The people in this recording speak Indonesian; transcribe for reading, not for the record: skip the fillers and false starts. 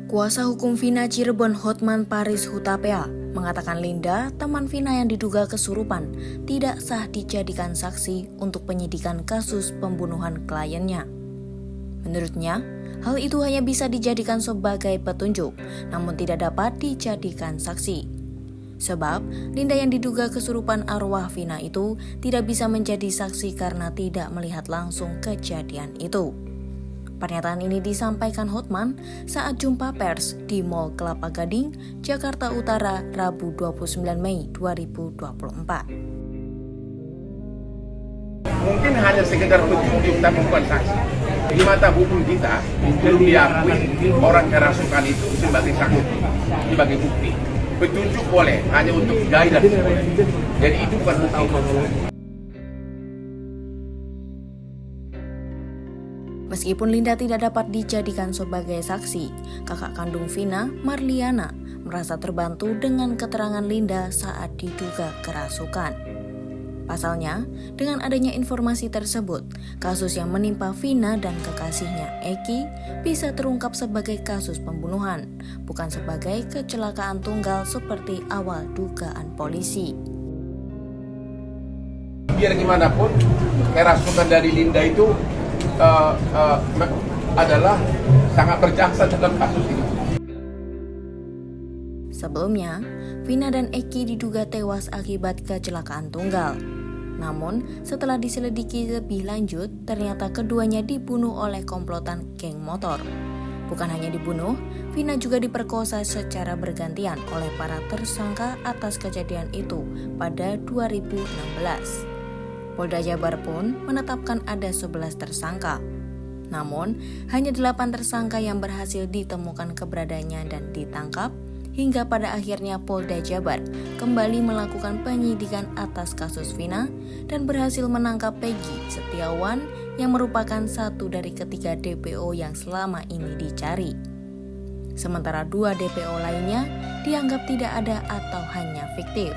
Kuasa hukum Vina Cirebon Hotman Paris Hutapea mengatakan Linda, teman Vina yang diduga kesurupan, tidak sah dijadikan saksi untuk penyidikan kasus pembunuhan kliennya. Menurutnya, hal itu hanya bisa dijadikan sebagai petunjuk, namun tidak dapat dijadikan saksi. Sebab, Linda yang diduga kesurupan arwah Vina itu tidak bisa menjadi saksi karena tidak melihat langsung kejadian itu. Pernyataan ini disampaikan Hotman saat jumpa pers di Mall Kelapa Gading, Jakarta Utara, Rabu 29 Mei 2024. Mungkin hanya sekedar petunjuk tapi bukan saksi. Di mata hukum kita belum diakui orang kerasukan itu sebagai saksi, sebagai bukti. Petunjuk boleh, hanya untuk guidance boleh. Jadi itu bukan bukti. Meskipun Linda tidak dapat dijadikan sebagai saksi, kakak kandung Vina, Marliana, merasa terbantu dengan keterangan Linda saat diduga kerasukan. Pasalnya, dengan adanya informasi tersebut, kasus yang menimpa Vina dan kekasihnya Eki bisa terungkap sebagai kasus pembunuhan, bukan sebagai kecelakaan tunggal seperti awal dugaan polisi. Biar gimana pun, kerasukan dari Linda itu adalah sangat berjasa dalam kasus ini. Sebelumnya, Vina dan Eki diduga tewas akibat kecelakaan tunggal. Namun, setelah diselidiki lebih lanjut, ternyata keduanya dibunuh oleh komplotan geng motor. Bukan hanya dibunuh, Vina juga diperkosa secara bergantian oleh para tersangka atas kejadian itu pada 2016. Polda Jabar pun menetapkan ada 11 tersangka. Namun, hanya 8 tersangka yang berhasil ditemukan keberadaannya dan ditangkap, hingga pada akhirnya Polda Jabar kembali melakukan penyidikan atas kasus Vina dan berhasil menangkap Peggy Setiawan yang merupakan satu dari ketiga DPO yang selama ini dicari. Sementara 2 DPO lainnya dianggap tidak ada atau hanya fiktif.